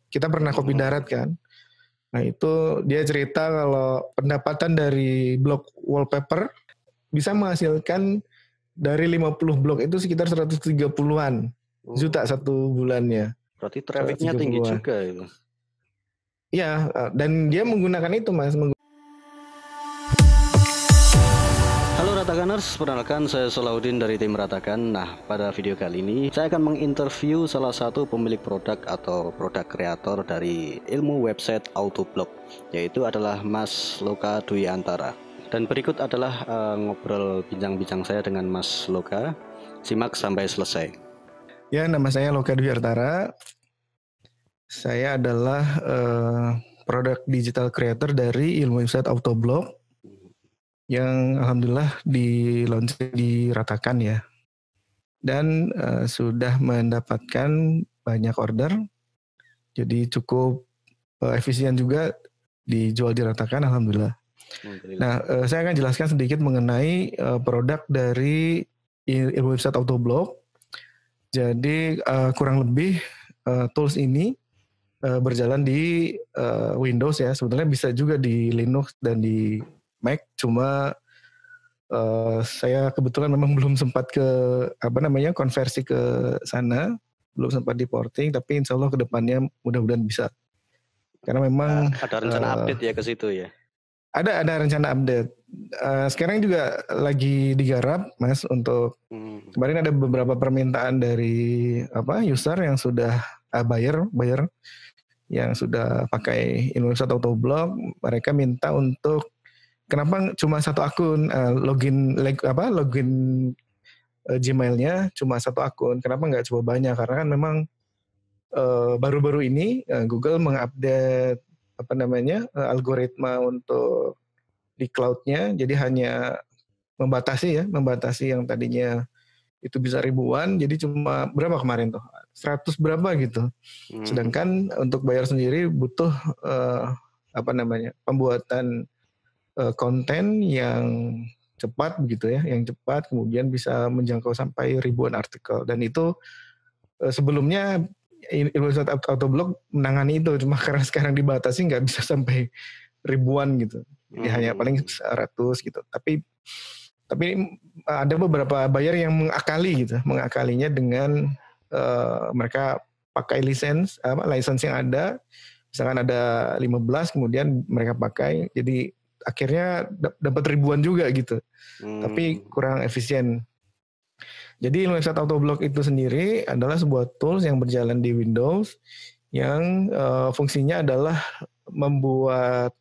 Kita pernah kopi darat kan. Nah itu dia cerita kalau pendapatan dari blog wallpaper bisa menghasilkan dari 50 blog itu sekitar 130-an juta satu bulannya. Berarti trafficnya tinggi juga itu. Iya, dan dia menggunakan itu Mas. Halo Ratakaners, perkenalkan saya Solahuddin dari tim Ratakan. Nah, pada video kali ini saya akan menginterview salah satu pemilik produk atau produk kreator dari ilmu website Autoblog, yaitu adalah Mas Loka Dwi Antara. Dan berikut adalah ngobrol bincang-bincang saya dengan Mas Loka. Simak sampai selesai. Ya, nama saya Loka Dwi Antara. Saya adalah produk digital creator dari ilmu website Autoblog yang alhamdulillah di-launching di Ratakan ya. Dan sudah mendapatkan banyak order. Jadi cukup efisien juga dijual di Ratakan alhamdulillah. Nah, saya akan jelaskan sedikit mengenai produk dari ilmu website Autoblog. Jadi kurang lebih tools ini berjalan di Windows ya. Sebetulnya bisa juga di Linux dan di Mac, cuma saya kebetulan memang belum sempat konversi ke sana, belum sempat di porting, tapi insya Allah kedepannya mudah-mudahan bisa. Karena memang ada rencana update ya ke situ ya. Ada rencana update. Sekarang juga lagi digarap Mas untuk kemarin ada beberapa permintaan dari user yang sudah buyer yang sudah pakai ilmu website Autoblog. Mereka minta untuk kenapa cuma satu akun login Gmailnya cuma satu akun, kenapa nggak coba banyak? Karena kan memang baru-baru ini Google mengupdate algoritma untuk di cloud-nya, jadi hanya membatasi yang tadinya itu bisa ribuan, jadi cuma berapa kemarin tuh? 100 berapa gitu. Sedangkan untuk bayar sendiri butuh pembuatan konten yang cepat begitu ya, yang cepat kemudian bisa menjangkau sampai ribuan artikel, dan itu sebelumnya ilmu website Autoblog menangani itu, cuma karena sekarang dibatasi nggak bisa sampai ribuan gitu, jadi hanya paling 100 gitu. Tapi ada beberapa buyer yang mengakalinya dengan mereka pakai license yang ada, misalkan ada 15 kemudian mereka pakai, jadi akhirnya dapat ribuan juga gitu, tapi kurang efisien. Jadi website Autoblog itu sendiri adalah sebuah tools yang berjalan di Windows yang fungsinya adalah membuat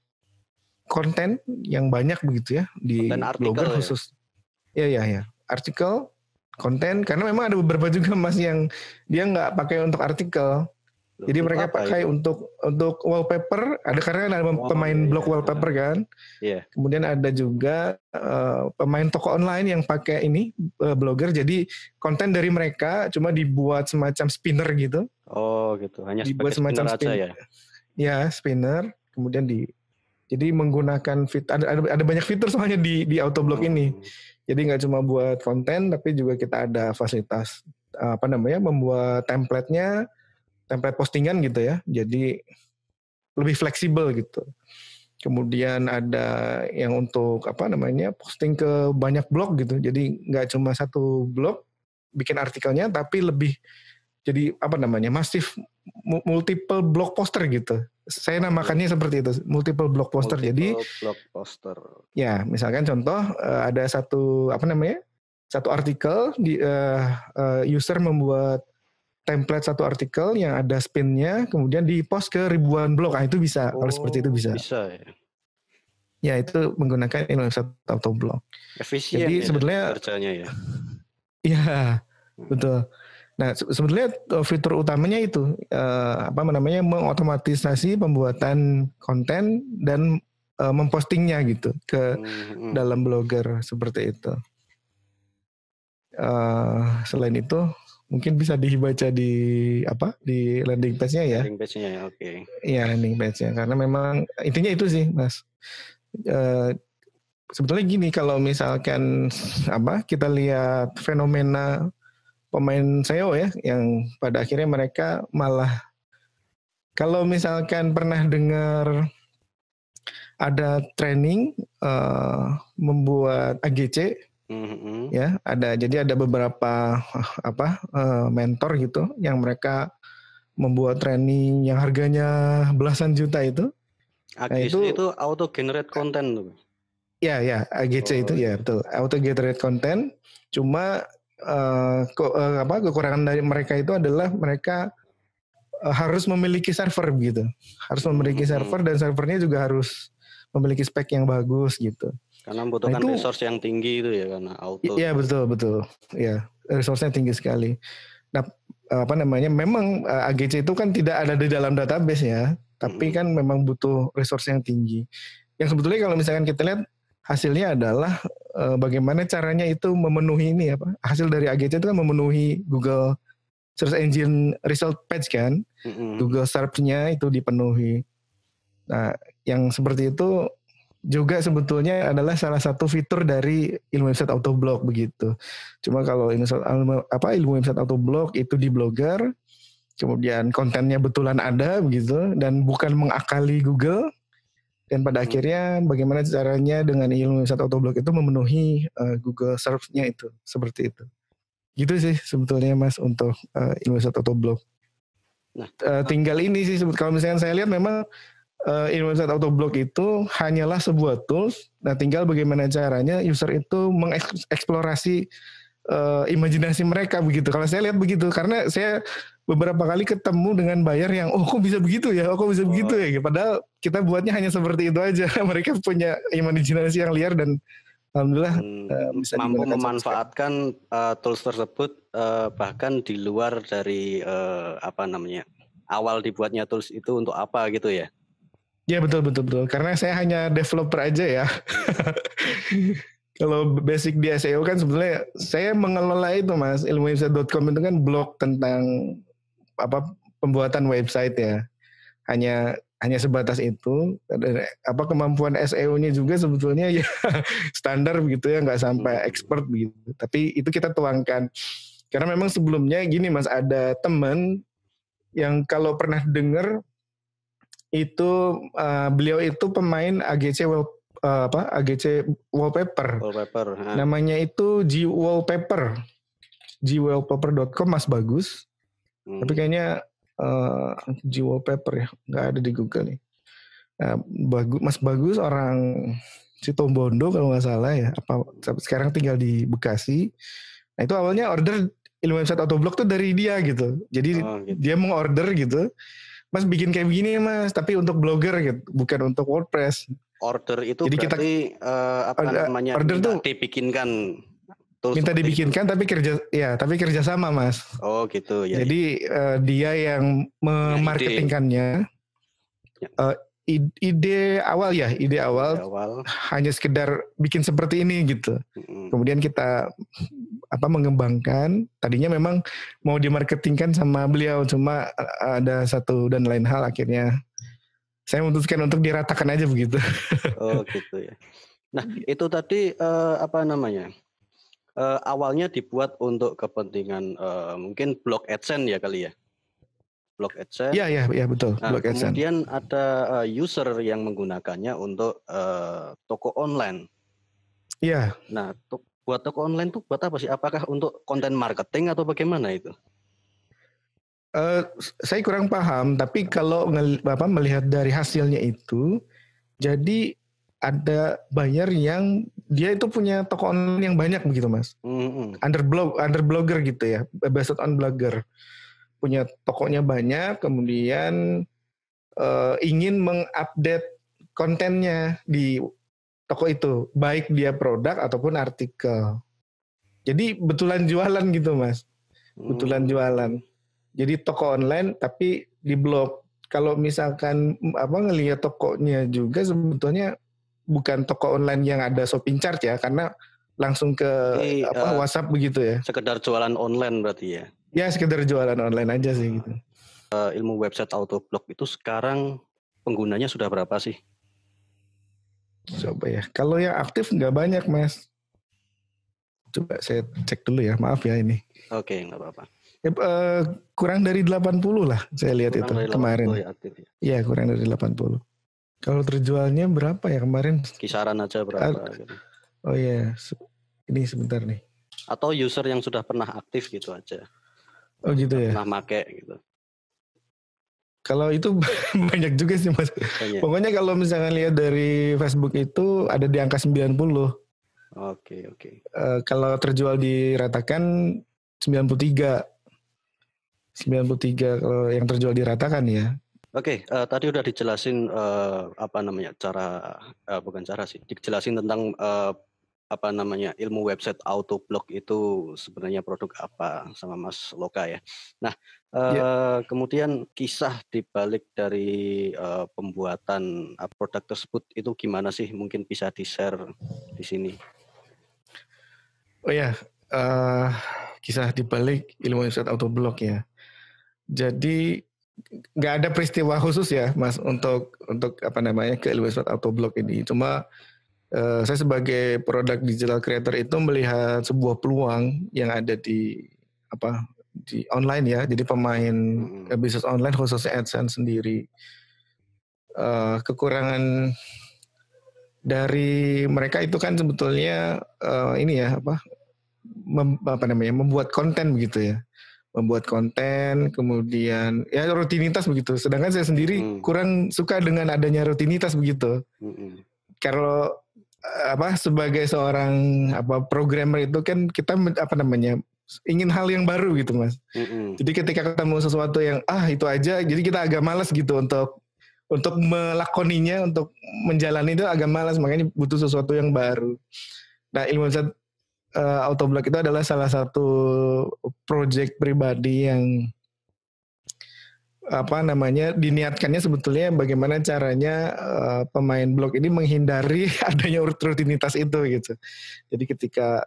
konten yang banyak begitu ya di blogger khusus. Ya, artikel, konten, karena memang ada beberapa juga Mas yang dia nggak pakai untuk artikel. Jadi mereka pakai untuk wallpaper, ada karena ada pemain blog wallpaper kan. Yeah. Kemudian ada juga pemain toko online yang pakai ini blogger. Jadi konten dari mereka cuma dibuat semacam spinner gitu. Oh gitu, hanya dibuat semacam spinner aja ya. Ya, spinner. Kemudian jadi menggunakan ada banyak fitur soalnya di Autoblog ini. Jadi nggak cuma buat konten, tapi juga kita ada fasilitas membuat template postingan gitu ya, jadi lebih fleksibel gitu. Kemudian ada yang untuk posting ke banyak blog gitu, jadi nggak cuma satu blog bikin artikelnya, tapi lebih jadi masif, multiple blog poster gitu. Saya namakannya seperti itu, multiple blog poster. Jadi blog poster. Ya, misalkan contoh ada satu artikel di user membuat template satu artikel yang ada spin-nya, kemudian di-post ke ribuan blog. Itu bisa, kalau seperti itu bisa. Bisa ya. Ya, itu menggunakan website Autoblog. Efisien. Jadi ya, sebetulnya kerjanya ya. Iya, betul. Nah, sebetulnya fitur utamanya itu mengotomatisasi pembuatan konten dan mempostingnya gitu ke dalam blogger seperti itu. Selain itu mungkin bisa dibaca di landing page-nya ya. Landing page-nya ya, oke. Iya, landing page-nya, karena memang intinya itu sih Mas. Sebetulnya gini, kalau misalkan kita lihat fenomena pemain SEO ya, yang pada akhirnya mereka malah Kalau misalkan pernah dengar ada training membuat AGC, ya jadi ada beberapa mentor gitu yang mereka membuat training yang harganya belasan juta itu. AGC itu auto generate content tuh. Ya AGC itu ya betul, auto generate content. Cuma kekurangan dari mereka itu adalah mereka harus memiliki server gitu, harus memiliki server dan servernya juga harus memiliki spek yang bagus gitu. Karena membutuhkan resource yang tinggi itu ya, karena auto. Iya betul ya, resource-nya tinggi sekali. Nah memang AGC itu kan tidak ada di dalam database ya, tapi kan memang butuh resource yang tinggi. Yang sebetulnya kalau misalkan kita lihat hasilnya adalah bagaimana caranya itu memenuhi ini hasil dari AGC itu kan memenuhi Google Search Engine Result Page kan, Google Search-nya itu dipenuhi. Nah, yang seperti itu juga sebetulnya adalah salah satu fitur dari ilmu website autoblog begitu. Cuma kalau ilmu website autoblog itu di Blogger, kemudian kontennya betulan ada begitu dan bukan mengakali Google. Dan pada akhirnya bagaimana caranya dengan ilmu website autoblog itu memenuhi Google Search-nya itu seperti itu. Gitu sih sebetulnya Mas untuk ilmu website autoblog. Nah, tinggal ini sih kalau misalkan saya lihat memang ilmu website autoblog itu hanyalah sebuah tools. Nah, tinggal bagaimana caranya user itu mengeksplorasi imajinasi mereka begitu. Kalau saya lihat begitu, karena saya beberapa kali ketemu dengan buyer yang kok bisa begitu ya, kok bisa begitu ya. Padahal kita buatnya hanya seperti itu aja. Mereka punya imajinasi yang liar dan alhamdulillah bisa mampu memanfaatkan tools tersebut bahkan di luar dari awal dibuatnya tools itu untuk apa gitu ya. Ya betul. Karena saya hanya developer aja ya. Kalau basic di SEO kan sebetulnya saya mengelola itu Mas, ilmuwebsite.com itu kan blog tentang pembuatan website ya. Hanya sebatas itu. Kemampuan SEO-nya juga sebetulnya ya standar begitu ya, nggak sampai expert begitu. Tapi itu kita tuangkan. Karena memang sebelumnya gini Mas, ada teman yang kalau pernah dengar itu beliau itu pemain AGC AGC wallpaper. Namanya itu gwallpaper.com Mas Bagus. Tapi kayaknya gwallpaper ya, nggak ada di Google nih. Mas Bagus orang Situbondo kalau nggak salah ya. Sekarang tinggal di Bekasi. Nah itu awalnya order ilmu website autoblog tuh dari dia gitu. Jadi dia mau order gitu. Mas bikin kayak begini Mas, tapi untuk blogger gitu, bukan untuk WordPress. Order itu jadi berarti order tuh dibikinkan. Minta dibikinkan itu. tapi kerja sama Mas. Oh gitu ya. Jadi dia yang memarketingkannya. Ide awal hanya sekedar bikin seperti ini gitu. Kemudian kita mengembangkan. Tadinya memang mau dimarketingkan sama beliau, cuma ada satu dan lain hal akhirnya saya memutuskan untuk diratakan aja begitu. Oh gitu ya. Nah itu tadi awalnya dibuat untuk kepentingan mungkin blog AdSense ya kali ya. Blog AdSense. Iya betul. Nah, blog AdSense. Kemudian ada user yang menggunakannya untuk toko online. Iya. Nah buat toko online tuh buat apa sih? Apakah untuk konten marketing atau bagaimana itu? Saya kurang paham, tapi kalau melihat dari hasilnya itu, jadi ada buyer yang dia itu punya toko online yang banyak begitu Mas. Under blogger gitu ya, based on blogger. Punya tokonya banyak, kemudian ingin mengupdate kontennya di toko itu, baik dia produk ataupun artikel. Jadi betulan jualan gitu Mas, betulan jualan. Jadi toko online tapi di blog. Kalau misalkan ngelihat tokonya juga sebetulnya bukan toko online yang ada shopping chart ya, karena langsung ke WhatsApp begitu ya. Sekedar jualan online berarti ya? Ya sekedar jualan online aja sih gitu. Ilmu website autoblog itu sekarang penggunanya sudah berapa sih? Coba ya. Kalau yang aktif nggak banyak Mas. Coba saya cek dulu ya. Maaf ya ini. Oke, nggak apa-apa. Kurang dari 80 lah saya lihat Kurang itu dari 80 kemarin. ya aktif ya. Iya, kurang dari 80. Kalau terjualnya berapa ya kemarin? Kisaran aja berapa gitu. Oh iya, ini sebentar nih. Atau user yang sudah pernah aktif gitu aja. Oh gitu ya. Pernah make gitu. Kalau itu banyak juga sih Mas. Banyak. Pokoknya kalau misalnya lihat dari Facebook itu ada di angka 90. Oke. Kalau terjual diratakan 93. 93 kalau yang terjual diratakan ya. Oke, tadi udah dijelasin dijelasin tentang ilmu website Autoblog itu sebenarnya produk apa sama Mas Loka ya. Nah, kemudian kisah dibalik dari pembuatan produk tersebut itu gimana sih? Mungkin bisa di-share di sini. Oh ya, kisah dibalik ilmu website Autoblog ya. Jadi nggak ada peristiwa khusus ya Mas untuk ke ilmu website Autoblog ini. Cuma saya sebagai product digital creator itu melihat sebuah peluang yang ada di online ya. Jadi pemain bisnis online khususnya AdSense sendiri. Kekurangan dari mereka itu kan sebetulnya membuat konten begitu ya. Membuat konten, kemudian ya rutinitas begitu. Sedangkan saya sendiri kurang suka dengan adanya rutinitas begitu. Kalau sebagai seorang programmer itu kan kita ingin hal yang baru gitu Mas. Jadi ketika ketemu sesuatu yang itu aja, jadi kita agak malas gitu untuk melakoninya, untuk menjalani itu agak malas, makanya butuh sesuatu yang baru. Nah, ilmu website Autoblog itu adalah salah satu project pribadi yang diniatkannya sebetulnya bagaimana caranya pemain blog ini menghindari adanya rutinitas itu gitu. Jadi ketika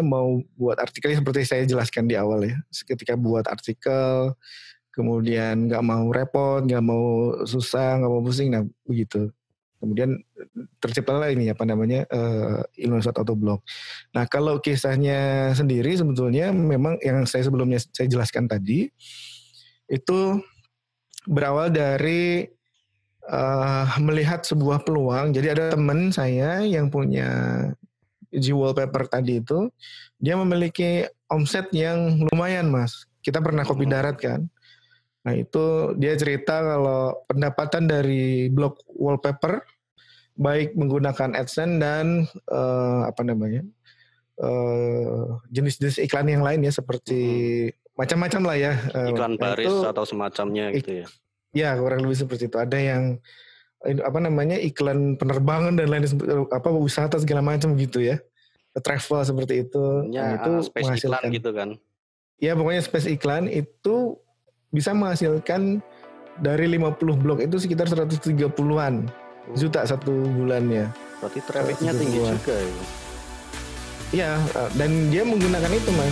mau buat artikel seperti saya jelaskan di awal ya, ketika buat artikel kemudian nggak mau repot, nggak mau susah, nggak mau pusing, nah begitu. Kemudian terciptalah ini ilmu website Autoblog. Nah kalau kisahnya sendiri sebetulnya memang yang sebelumnya saya jelaskan tadi itu berawal dari melihat sebuah peluang. Jadi ada teman saya yang punya G-Wallpaper tadi itu, dia memiliki omset yang lumayan Mas. Kita pernah kopi darat kan. Nah itu dia cerita kalau pendapatan dari blog wallpaper baik menggunakan AdSense dan jenis-jenis iklan yang lain ya seperti macam-macam lah ya. Iklan baris itu, atau semacamnya gitu ya. Ya kurang lebih seperti itu. Ada yang iklan penerbangan dan lain wisata segala macam gitu ya. Travel seperti itu. Nah, itu space iklan gitu kan. Ya pokoknya space iklan itu bisa menghasilkan dari 50 blog itu sekitar 130-an juta satu bulannya. Berarti trafficnya tinggi juga ya. Iya, dan dia menggunakan itu Mas.